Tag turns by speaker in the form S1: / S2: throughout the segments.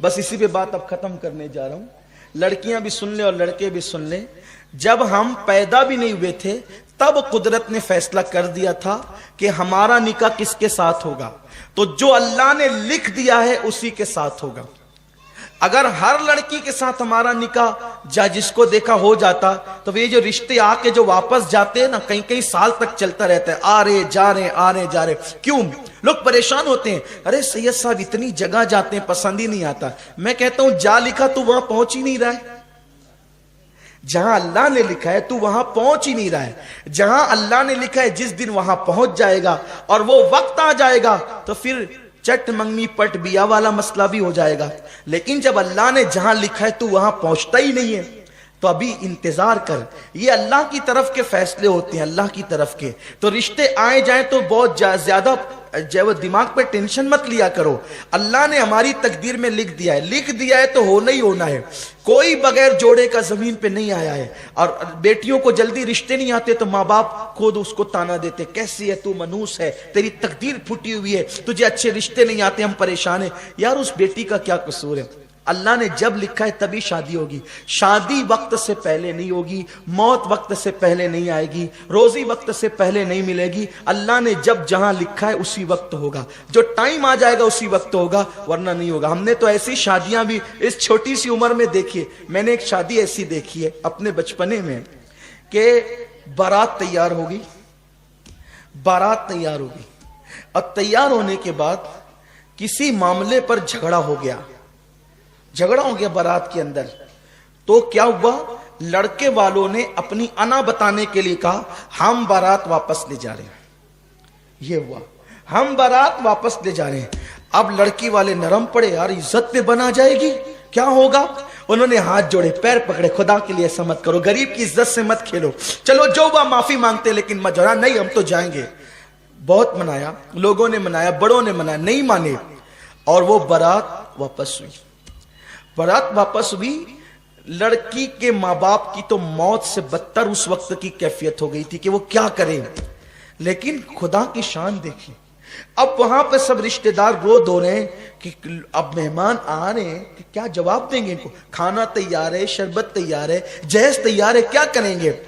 S1: बस इसी पे बात अब खत्म करने जा रहा हूं। लड़कियां भी सुन ले और लड़के भी सुन ले। जब हम पैदा भी नहीं हुए थे तब कुदरत ने फैसला कर दिया था कि हमारा निकाह किसके साथ होगा। तो जो अल्लाह ने लिख दिया है उसी के साथ होगा। अगर हर लड़की के साथ हमारा निकाह जिसको देखा हो जाता तो ये जो रिश्ते आके जो वापस जाते हैं ना, कई कई साल तक चलता रहता है। आ रहे जा रहे, आ रहे जा रहे। क्यों? लोग परेशान होते हैं, अरे सैयद साहब इतनी जगह जाते हैं, पसंद ही नहीं आता। मैं कहता हूं जा लिखा तू वहां पहुंच ही नहीं रहा है। जहां अल्लाह ने लिखा है तू वहां पहुंच ही नहीं रहा है। जहां अल्लाह ने लिखा है जिस दिन वहां पहुंच जाएगा और वो वक्त आ जाएगा तो फिर चट मंगनी पट बिया वाला मसला भी हो जाएगा। लेकिन जब अल्लाह ने जहां लिखा है तू वहां पहुंचता ही नहीं है तो अभी इंतजार कर। ये अल्लाह की तरफ के फैसले होते हैं, अल्लाह की तरफ के। तो रिश्ते आए जाए तो बहुत ज्यादा जो दिमाग पे टेंशन मत लिया करो। अल्लाह ने हमारी तकदीर में लिख दिया है, लिख दिया है तो होना ही होना है। कोई बगैर जोड़े का जमीन पे नहीं आया है। और बेटियों को जल्दी रिश्ते नहीं आते तो माँ बाप खुद उसको ताना देते, कैसी है तू, मनूस है, तेरी तकदीर फूटी हुई है, तुझे अच्छे रिश्ते नहीं आते, हम परेशान है। यार उस बेटी का क्या कसूर है? अल्लाह ने जब लिखा है तभी शादी होगी। शादी वक्त से पहले नहीं होगी, मौत वक्त से पहले नहीं आएगी, रोजी वक्त से पहले नहीं मिलेगी। अल्लाह ने जब जहां लिखा है उसी वक्त होगा। जो टाइम आ जाएगा उसी वक्त होगा, वरना नहीं होगा। हमने तो ऐसी शादियां भी इस छोटी सी उम्र में देखी है। मैंने एक शादी ऐसी देखी है अपने बचपने में कि बारात तैयार होगी, बारात तैयार होगी और तैयार होने के बाद किसी मामले पर झगड़ा हो गया, झगड़ा हो गया बारात के अंदर। तो क्या हुआ, लड़के वालों ने अपनी अना बताने के लिए कहा हम बारात वापस ले जा रहे हैं। ये हुआ, हम बारात वापस ले जा रहे हैं। अब लड़की वाले नरम पड़े, यार इज्जत पे बना जाएगी, क्या होगा। उन्होंने हाथ जोड़े, पैर पकड़े, खुदा के लिए ऐसा मत करो, गरीब की इज्जत से मत खेलो, चलो जो हुआ माफी मांगते लेकिन मत जाना। नहीं हम तो जाएंगे। बहुत मनाया, लोगों ने मनाया, बड़ों ने मनाया, नहीं माने और वो बारात वापस हुई। बारात वापस हुई। लड़की के माँ बाप की तो मौत से बदतर उस वक्त की कैफियत हो गई थी कि वो क्या करें। लेकिन खुदा की शान देखी, अब वहां पे सब रिश्तेदार रो धो रहे हैं कि अब मेहमान आ रहे हैं कि क्या जवाब देंगे इनको। खाना तैयार है, शरबत तैयार है, जहेज तैयार है, क्या करेंगे।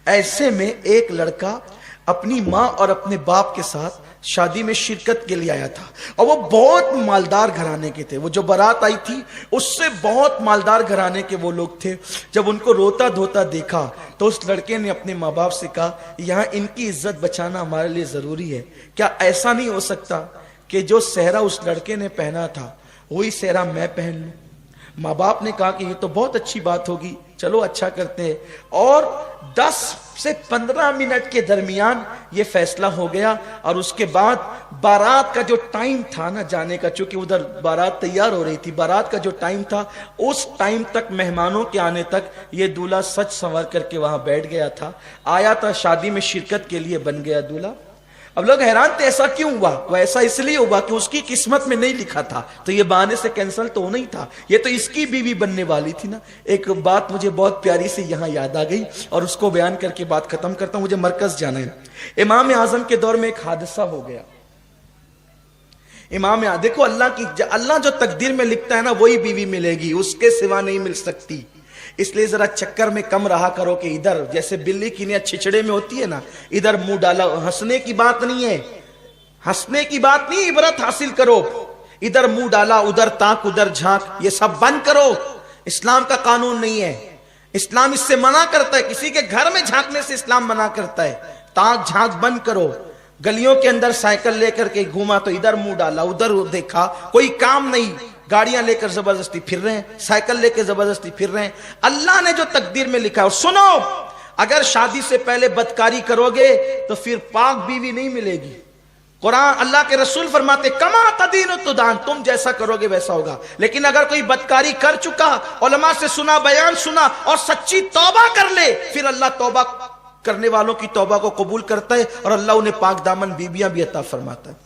S1: ऐसे में एक लड़का अपनी माँ और अपने बाप के साथ शादी में शिरकत के लिए आया था और वो बहुत मालदार घराने के थे। वो जो बारात आई थी उससे बहुत मालदार घराने के वो लोग थे। जब उनको रोता धोता देखा तो उस लड़के ने अपने माँ बाप से कहा यहाँ इनकी इज्जत बचाना हमारे लिए जरूरी है। क्या ऐसा नहीं हो सकता कि जो सेहरा उस लड़के ने पहना था वही सेहरा मैं पहन लूं। माँ बाप ने कहा कि ये तो बहुत अच्छी बात होगी, चलो अच्छा करते हैं। और 10 से 15 मिनट के दरमियान ये फैसला हो गया। और उसके बाद बारात का जो टाइम था ना जाने का, चूंकि उधर बारात तैयार हो रही थी, बारात का जो टाइम था उस टाइम तक, मेहमानों के आने तक ये दूल्हा सच संवर करके वहां बैठ गया था, आया था शादी में शिरकत के लिए, बन गया दूल्हा। अब लोग हैरान थे ऐसा क्यों हुआ। वह ऐसा इसलिए हुआ कि उसकी किस्मत में नहीं लिखा था, तो ये बहाने से कैंसिल तो होना ही था। ये तो इसकी बीवी बनने वाली थी ना। एक बात मुझे बहुत प्यारी से यहां याद आ गई और उसको बयान करके बात खत्म करता हूं। मुझे मरकज जाना है। इमाम आजम के दौर में एक हादसा हो गया। देखो अल्लाह जो तकदीर में लिखता है ना वही बीवी मिलेगी, उसके सिवा नहीं मिल सकती। इसलिए जरा चक्कर में कम रहा करो कि इधर जैसे बिल्ली की नियत छिछड़े में होती है ना, इधर मुंह डाला। हंसने की बात नहीं है, हंसने की बात नहीं, इबरत हासिल करो। इधर मुंह डाला, उधर ताक, उधर झांक, ये सब बंद करो। इस्लाम का कानून नहीं है, इस्लाम इससे मना करता है। किसी के घर में झांकने से इस्लाम मना करता है। ताक झांक बंद करो। गलियों के अंदर साइकिल लेकर के घूमा तो इधर मुंह डाला, उधर देखा, कोई काम नहीं। गाड़ियां लेकर जबरदस्ती फिर रहे हैं, साइकिल लेकर जबरदस्ती फिर रहे हैं। अल्लाह ने जो तकदीर में लिखा है। और सुनो, अगर शादी से पहले बदकारी करोगे तो फिर पाक बीवी नहीं मिलेगी। कुरान, अल्लाह के रसूल फरमाते कमा तदीन तुदान, तुम जैसा करोगे वैसा होगा। लेकिन अगर कोई बदकारी कर चुका, उलमा से सुना, बयान सुना और सच्ची तौबा कर ले, फिर अल्लाह तौबा करने वालों की तौबा को कबूल करता है और अल्लाह उन्हें पाक दामन बीबियां भी अता फरमाता है।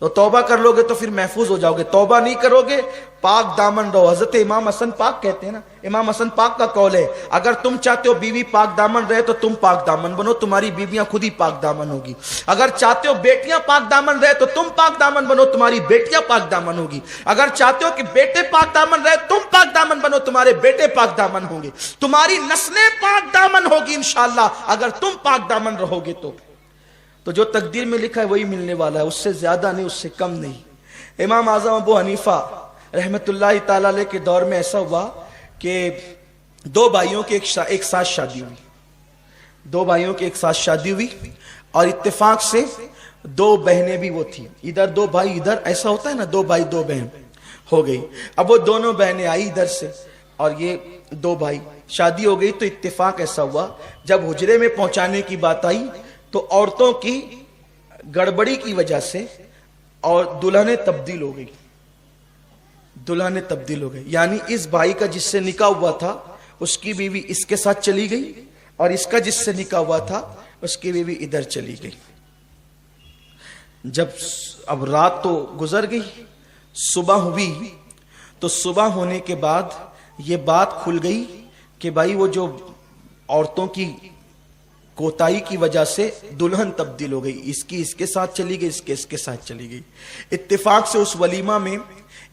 S1: तो तौबा कर लोगे तो फिर महफूज हो जाओगे, तौबा नहीं करोगे पाक दामन रहो। हजरत इमाम हसन पाक कहते हैं ना, इमाम हसन पाक का कौल है, अगर तुम चाहते हो बीवी पाक दामन रहे तो तुम पाक दामन बनो, तुम्हारी बीवियां खुद ही पाक दामन होगी। अगर चाहते हो बेटियां पाक दामन रहे तो तुम पाक दामन बनो, तुम्हारी बेटियां पाक दामन होगी। अगर चाहते हो कि बेटे पाक दामन रहे, तुम पाक दामन बनो, तुम्हारे बेटे पाक दामन होंगे, तुम्हारी नस्लें पाक दामन होगी इंशाअल्लाह, अगर तुम पाक दामन रहोगे तो जो तकदीर में लिखा है वही मिलने वाला है, उससे ज्यादा नहीं, उससे कम नहीं। इमाम आजम अबू हनीफा रहमतुल्लाह ताला अलैह के दौर में ऐसा हुआ कि दो भाइयों की एक साथ शादी हुई, दो भाइयों की एक साथ शादी हुई और इत्तेफाक से दो बहनें भी वो थी, इधर दो भाई इधर, ऐसा होता है ना, दो भाई दो बहन हो गई। अब वो दोनों बहनें आई इधर से और ये दो भाई, शादी हो गई। तो इत्तेफाक ऐसा हुआ जब हुजरे में पहुंचाने की बात आई तो औरतों की गड़बड़ी की वजह से और दुल्हनें तब्दील हो गई, दुल्हनें तब्दील हो गई। यानी इस भाई का जिससे निकाह हुआ था उसकी बीवी इसके साथ चली गई और इसका जिससे निकाह हुआ था उसकी बीवी इधर चली गई। जब अब रात तो गुजर गई, सुबह हुई, तो सुबह होने के बाद ये बात खुल गई कि भाई वो जो औरतों की कोताही की वजह से दुल्हन तब्दील हो गई, इसकी इसके साथ चली गई, इसके इसके साथ चली गई। इत्तेफाक से उस वलीमा में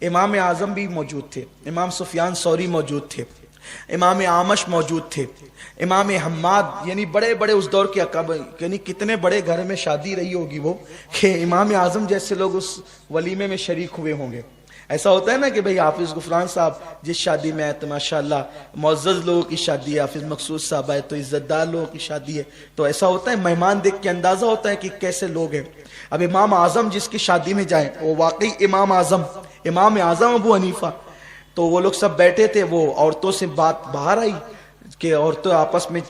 S1: इमाम आजम भी मौजूद थे, इमाम सुफियान सौरी मौजूद थे, इमाम आमश मौजूद थे, इमाम हम्माद, यानी बड़े बड़े उस दौर के अकाब, यानी कितने बड़े घर में शादी रही होगी वो कि इमाम आजम जैसे लोग उस वलीमे में शरीक हुए होंगे। ऐसा होता है ना कि भाई हाफिज गुफरान साहब जिस शादी में आए तो माशाल्लाह मुअज़्ज़ज़ लोगों की शादी है, हाफिज मकसूद साहब आए तो इज्जतदार लोगों की शादी है, तो ऐसा होता है, मेहमान देख के अंदाजा होता है कि कैसे लोग हैं। अब इमाम आजम जिसकी शादी में जाए वो वाकई इमाम आजम अबू हनीफा, तो वो लोग सब बैठे थे, वो औरतों से बात बाहर आई कि औरतें आपस में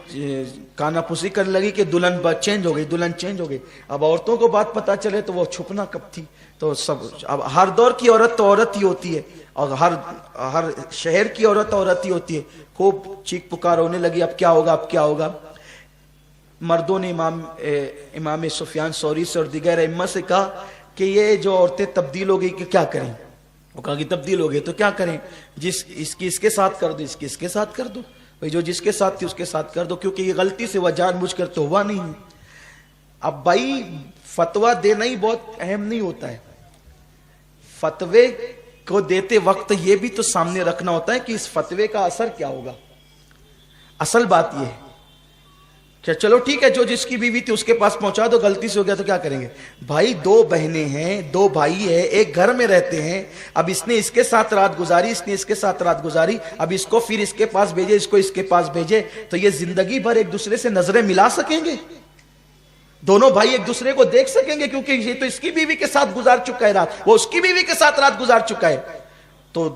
S1: कानाफूसी करने लगी कि दुल्हन चेंज हो गई, दुल्हन चेंज हो गई। अब औरतों को बात पता चले तो वो छुपना कब थी, तो सब, अब हर दौर की औरत तो औरत ही होती है और हर शहर की औरत औरत ही होती है। खूब चीख पुकार होने लगी, अब क्या होगा, अब क्या होगा। मर्दों ने इमाम सुफियान सौरी से और दिगर इम्मा से कहा कि ये जो औरतें तब्दील हो गई कि क्या करें। वो कहा कि तब्दील हो गई तो क्या करें, इसकी इसके साथ कर दो, इसकी इसके साथ कर दो, भाई जो जिसके साथ थी उसके साथ कर दो, क्योंकि ये गलती से वह जानबूझकर तो हुआ नहीं है। अब भाई फतवा देना ही बहुत अहम नहीं होता है, फतवे को देते वक्त ये भी तो सामने रखना होता है कि इस फतवे का असर क्या होगा। असल बात यह है कि चलो ठीक है, जो जिसकी बीवी थी उसके पास पहुंचा दो, गलती से हो गया तो क्या करेंगे। भाई दो बहनें हैं, दो भाई है, एक घर में रहते हैं, अब इसने इसके साथ रात गुजारी, इसने इसके साथ रात गुजारी, अब इसको फिर इसके पास भेजे, इसको इसके पास भेजे, तो ये जिंदगी भर एक दूसरे से नजरें मिला सकेंगे, दोनों भाई एक दूसरे को देख सकेंगे, क्योंकि ये तो इसकी बीवी के साथ गुजार चुका है रात, वो उसकी बीवी के साथ रात गुजार चुका है। तो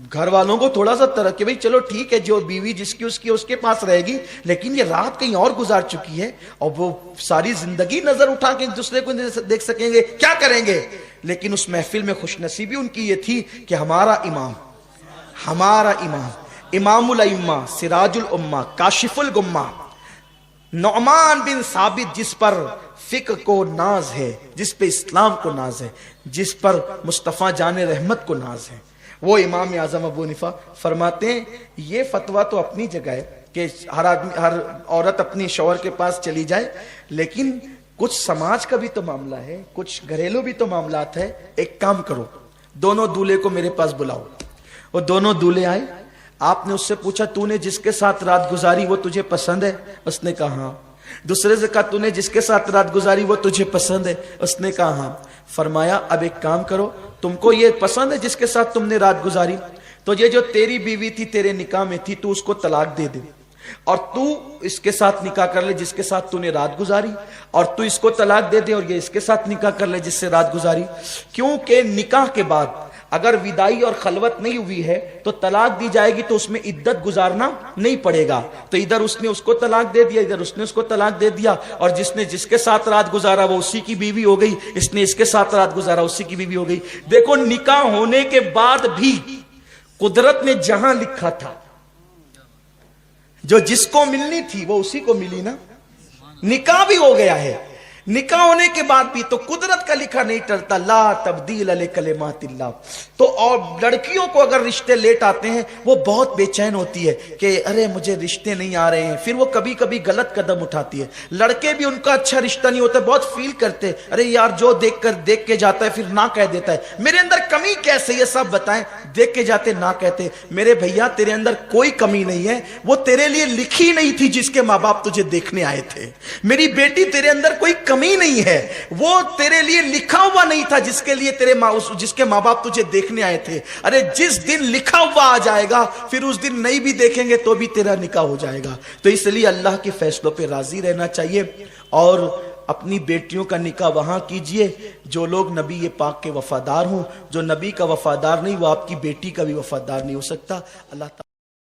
S1: घर वालों को थोड़ा सा तरह कि भाई चलो ठीक है, जो बीवी जिसकी उसकी उसके पास रहेगी, लेकिन ये रात कहीं और गुजार चुकी है और वो सारी जिंदगी नजर उठा के एक दूसरे को देख सकेंगे, क्या करेंगे। लेकिन उस महफिल में खुशनसीबी उनकी ये थी कि हमारा इमाम इमामुल अइम्मा सिराजुल उम्मा काशिफुल गुम्मा नौमान बिन साबित, जिस पर फिक्र को नाज है, जिस पे इस्लाम को नाज है, जिस पर मुस्तफ़ा जाने रहमत को नाज है, वो इमाम आजम अबू हनीफा फरमाते हैं ये फतवा तो अपनी जगह है कि हर औरत अपनी शौहर के पास चली जाए, लेकिन कुछ समाज का भी तो मामला है, कुछ घरेलू भी तो मामलात है। एक काम करो, दोनों दूल्हे को मेरे पास बुलाओ। वो दोनों दूल्हे आए, आपने उससे पूछा तूने जिसके साथ रात गुजारी वो तुझे पसंद है? उसने कहा हाँ। दूसरे से कहा तूने जिसके साथ रात गुजारी वो तुझे पसंद है? उसने कहा हाँ। फरमाया अब एक काम करो, तुमको ये पसंद है जिसके साथ तुमने रात गुजारी, तो ये जो तेरी बीवी थी तेरे निकाह में थी, तू उसको तलाक दे दे और तू इसके साथ निकाह कर ले जिसके साथ तूने रात गुजारी, और तू इसको तलाक दे दे और ये इसके साथ निकाह कर ले जिससे रात गुजारी। क्योंकि निकाह के बाद अगर विदाई और खलवत नहीं हुई है तो तलाक दी जाएगी, तो उसमें इद्दत गुजारना नहीं पड़ेगा। तो इधर उसने उसको तलाक दे दिया, इधर उसने उसको तलाक दे दिया, और जिसने जिसके साथ रात गुजारा वो उसी की बीवी हो गई, इसने इसके साथ रात गुजारा उसी की बीवी हो गई। देखो निकाह होने के बाद भी कुदरत ने जहां लिखा था, जो जिसको मिलनी थी वो उसी को मिली ना, निकाह भी हो गया है। निकाह होने के बाद भी तो कुदरत का लिखा नहीं टलता, ला तब्दील ले कलिमातिल्लाह। तो और लड़कियों को अगर रिश्ते लेट आते हैं वो बहुत बेचैन होती है कि अरे मुझे रिश्ते नहीं आ रहे हैं, फिर वो कभी कभी गलत कदम उठाती है। लड़के भी उनका अच्छा रिश्ता नहीं होता, बहुत फील करते, अरे यार जो देख के जाता है फिर ना कह देता है, मेरे अंदर कमी कैसे ये सब बताएं, देख के जाते ना कहते। मेरे भैया तेरे अंदर कोई कमी नहीं है, वो तेरे लिए लिखी नहीं थी जिसके माँ बाप तुझे देखने आए थे। मेरी बेटी तेरे अंदर कोई कमी नहीं है, वो तेरे लिए लिखा हुआ नहीं था जिसके लिए जिसके माँ बाप तुझे देखने आए थे। अरे जिस दिन लिखा हुआ आ जाएगा फिर उस दिन नहीं भी देखेंगे तो भी तेरा निकाह हो जाएगा। तो इसलिए अल्लाह के फैसलों पे राजी रहना चाहिए और अपनी बेटियों का निकाह वहां कीजिए जो लोग नबी ये पाक के वफादार हों। जो नबी का वफादार नहीं वो आपकी बेटी का भी वफादार नहीं हो सकता। अल्लाह